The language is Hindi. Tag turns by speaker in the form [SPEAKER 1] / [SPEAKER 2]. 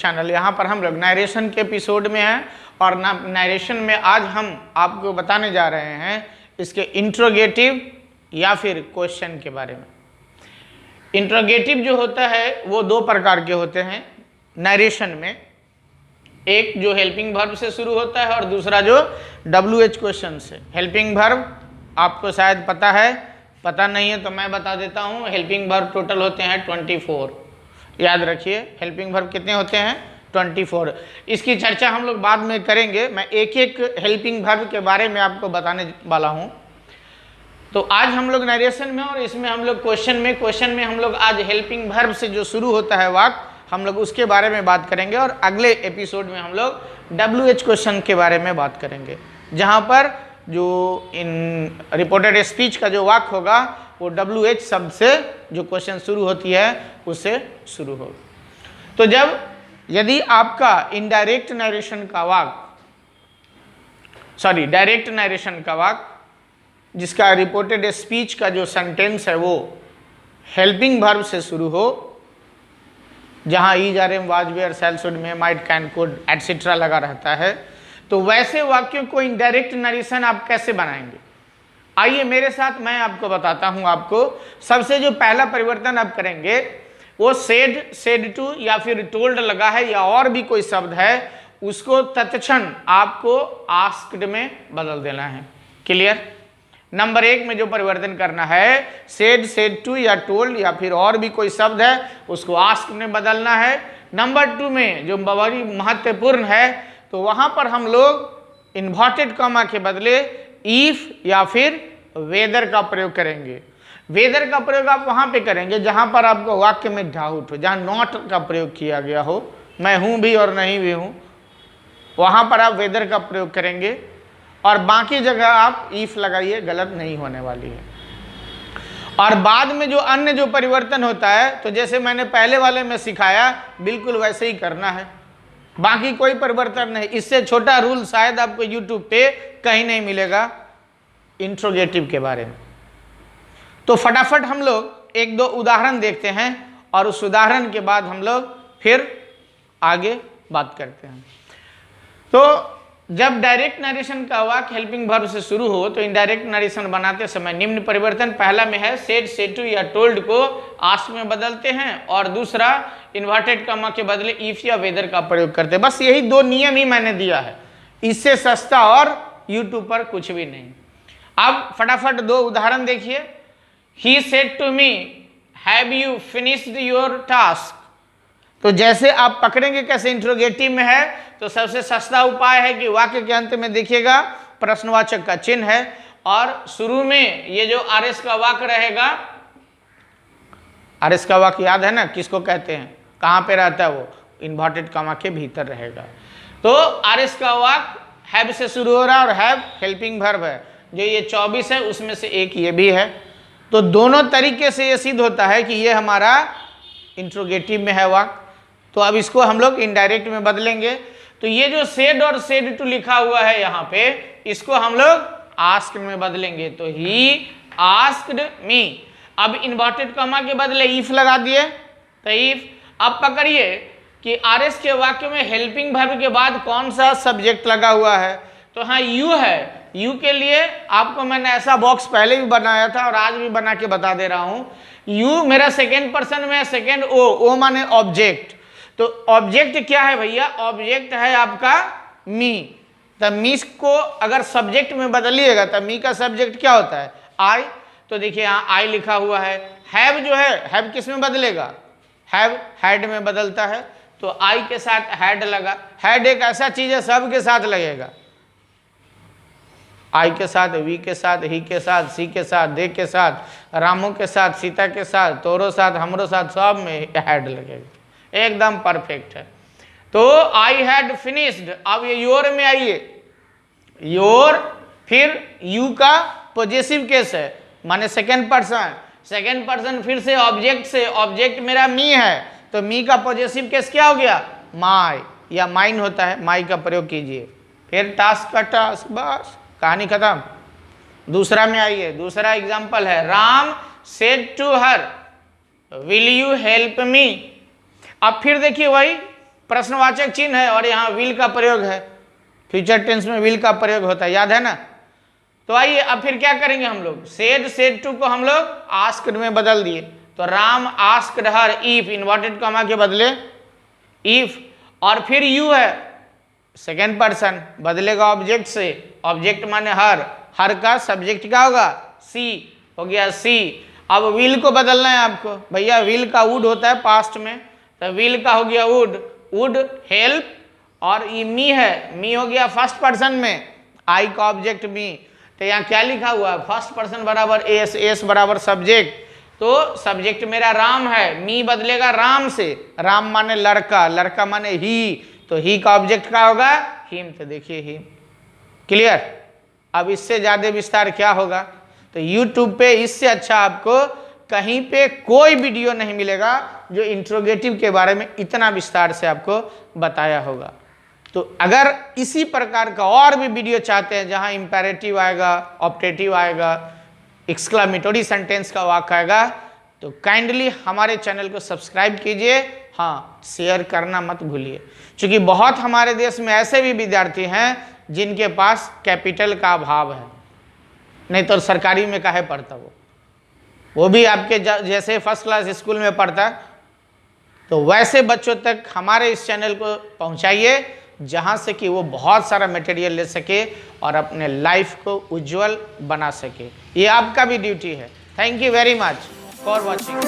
[SPEAKER 1] चैनल। यहाँ पर हम लोग नरेशन के एपिसोड में हैं और नरेशन में आज हम आपको बताने जा रहे हैं इसके इंट्रोगेटिव या फिर क्वेश्चन के बारे में। इंट्रोगेटिव जो होता है वो दो प्रकार के होते हैं नरेशन में, एक जो हेल्पिंग वर्ब से शुरू होता है और दूसरा जो WH क्वेश्चन से। हेल्पिंग वर्ब आपको शायद पता है, पता नहीं है तो मैं बता देता हूँ। हेल्पिंग वर्ब टोटल होते हैं 24। याद रखिए हेल्पिंग वर्ब कितने होते हैं 24। इसकी चर्चा हम लोग बाद में करेंगे, मैं एक एक हेल्पिंग वर्ब के बारे में आपको बताने वाला हूँ। तो आज हम लोग नरेशन में और इसमें हम लोग क्वेश्चन में हम लोग आज हेल्पिंग वर्ब से जो शुरू होता है वाक्य हम लोग उसके बारे में बात करेंगे और अगले एपिसोड में हम लोग WH क्वेश्चन के बारे में बात करेंगे, जहाँ पर जो इन रिपोर्टेड स्पीच का जो वाक्य होगा वो WH शब्द से जो क्वेश्चन शुरू होती है उससे शुरू होगा। तो जब यदि आपका इनडायरेक्ट नरेशन का वाक्य डायरेक्ट नरेशन का वाक्य जिसका रिपोर्टेड स्पीच का जो सेंटेंस है वो हेल्पिंग वर्ब से शुरू हो, जहाँ is are am was where shall should may might can could et cetera लगा रहता है, तो वैसे वाक्यों को इनडायरेक्ट नरेशन आप कैसे बनाएंगे? आइए मेरे साथ, मैं आपको बताता हूँ। आपको सबसे जो पहला परिवर्तन आप करेंगे वो सेड टू या फिर टोल्ड लगा है या और भी कोई शब्द है उसको तत्क्षण आपको आस्क्ड में बदल देना है। क्लियर? नंबर 1 में जो परिवर्तन करना है सेड टू या टोल्ड या फिर और भी कोई शब्द है उसको आस्क में बदलना है। नंबर 2 में जो बड़ी महत्वपूर्ण है तो वहां पर हम लोग इन्वर्टेड कॉमा के बदले इफ या फिर वेदर का प्रयोग करेंगे। वेदर का प्रयोग आप वहां पे करेंगे जहां पर आपको वाक्य में डाउट हो, जहां नॉट का प्रयोग किया गया हो, मैं हूं भी और नहीं भी हूं, वहां पर आप वेदर का प्रयोग करेंगे और बाकी जगह आप इफ लगाइए, गलत नहीं होने वाली है। और बाद में जो अन्य जो परिवर्तन होता है तो जैसे मैंने पहले वाले में सिखाया बिल्कुल वैसे ही करना है, बाकी कोई परिवर्तन नहीं। इससे छोटा रूल शायद आपको YouTube पे कहीं नहीं मिलेगा इंट्रोगेटिव के बारे में। तो फटाफट हम लोग एक दो उदाहरण देखते हैं और उस उदाहरण के बाद हम लोग फिर आगे बात करते हैं। तो जब डायरेक्ट नरेशन का वाक्य हेल्पिंग वर्ब से शुरू हो तो इनडायरेक्ट नरेशन बनाते समय निम्न परिवर्तन पहला में है सेड टू या टोल्ड को आस्क में बदलते हैं और दूसरा इन्वर्टेड कॉमा के बदले इफ या वेदर का प्रयोग करते हैं। बस यही दो नियम ही मैंने दिया है, इससे सस्ता और YouTube पर कुछ भी नहीं। अब फटाफट दो उदाहरण देखिए। He said to me have you finished your task. तो जैसे आप पकड़ेंगे कैसे इंट्रोगेटिव में है तो सबसे सस्ता उपाय है कि वाक्य के अंत में देखिएगा प्रश्नवाचक का चिन्ह है और शुरू में ये जो RS का वाक्य रहेगा, RS का वाक्य याद है ना किसको कहते हैं, कहाँ पे रहता है वो, इन्वर्टेड कॉमा के भीतर रहेगा। तो RS का वाक्य हैव से शुरू हो रहा है और हैव हेल्पिंग वर्ब है, जो ये 24 है उसमें से एक ये भी है। तो दोनों तरीके से ये सिद्ध होता है कि ये हमारा इंट्रोगेटिव में है वाक्य। तो अब इसको हम लोग इनडायरेक्ट में बदलेंगे। तो ये जो सेड और सेड टू लिखा हुआ है यहाँ पे, इसको हम लोग आस्क में बदलेंगे। तो ही आस्क्ड मी। अब इन्वर्टेड कॉमा के बदले इफ लगा दिए तो इफ। अब पकड़िए कि RS के वाक्य में हेल्पिंग वर्ब के बाद कौन सा सब्जेक्ट लगा हुआ है, तो हाँ यू है। यू के लिए आपको मैंने ऐसा बॉक्स पहले भी बनाया था और आज भी बना के बता दे रहा हूं। यू मेरा सेकेंड पर्सन में, सेकेंड ओ माने ऑब्जेक्ट। तो ऑब्जेक्ट क्या है भैया? ऑब्जेक्ट है आपका मी। तब मी को अगर सब्जेक्ट में बदलिएगा तब मी का सब्जेक्ट क्या होता है? आई। तो देखिए यहाँ आई लिखा हुआ है। हैव जो है, हैव किस में बदलेगा? हैव हैड में बदलता है। तो आई के साथ हैड लगा। हैड एक ऐसा चीज है सबके साथ लगेगा, आई के साथ, वी के साथ, ही के साथ, सी के साथ, दे के साथ, रामू के साथ, सीता के साथ, तोरो साथ, हमरो साथ, सब में हैड लगेगा। एकदम परफेक्ट है। तो आई हैड फिनिश्ड। अब ये योर में आइए, योर फिर यू का पॉजेसिव केस है माने सेकेंड पर्सन फिर से ऑब्जेक्ट से, ऑब्जेक्ट मेरा मी है तो मी का पॉजेसिव केस क्या हो गया? माई या माइन होता है, माई का प्रयोग कीजिए। फिर टास्क का टास्क, बस कहानी खत्म। दूसरा में आइए, दूसरा एग्जाम्पल है Ram said to her will you help me. अब फिर देखिए वही प्रश्नवाचक चिन्ह है और यहाँ विल का प्रयोग है, फ्यूचर टेंस में विल का प्रयोग होता है, याद है ना। तो आइए अब फिर क्या करेंगे हम लोग, सेड टू को हम लोग आस्क्ड में बदल दिए। तो Ram asked her if, inverted comma के बदले इफ, और फिर यू है सेकेंड पर्सन, बदलेगा ऑब्जेक्ट से, ऑब्जेक्ट माने हर का सब्जेक्ट क्या होगा, सी हो गया सी। अब विल को बदलना है आपको, भैया विल का वुड होता है पास्ट में, तो विल का हो गया वुड हेल्प, और ये मी है, मी हो गया फर्स्ट पर्सन में, आई का ऑब्जेक्ट मी। तो यहाँ क्या लिखा हुआ है, फर्स्ट पर्सन बराबर एस बराबर सब्जेक्ट, तो सब्जेक्ट मेरा राम है, मी बदलेगा राम से, राम माने लड़का माने ही, तो ही का ऑब्जेक्ट क्या होगा, हिम, तो देखिए हिम। क्लियर। अब इससे ज्यादा विस्तार क्या होगा, तो YouTube पे इससे अच्छा आपको कहीं पे कोई वीडियो नहीं मिलेगा जो इंट्रोगेटिव के बारे में इतना विस्तार से आपको बताया होगा। तो अगर इसी प्रकार का और भी वीडियो चाहते हैं जहां इंपेरेटिव आएगा, ऑप्टेटिव आएगा, एक्सक्लामेटरी सेंटेंस का वाक्य आएगा, तो काइंडली हमारे चैनल को सब्सक्राइब कीजिए, हाँ शेयर करना मत भूलिए, क्योंकि बहुत हमारे देश में ऐसे भी विद्यार्थी हैं जिनके पास कैपिटल का अभाव है, नहीं तो सरकारी में काहे पढ़ता वो भी आपके जैसे फर्स्ट क्लास स्कूल में पढ़ता। तो वैसे बच्चों तक हमारे इस चैनल को पहुंचाइए जहां से कि वो बहुत सारा मटेरियल ले सके और अपने लाइफ को उज्जवल बना सके, ये आपका भी ड्यूटी है। Thank you very much for watching.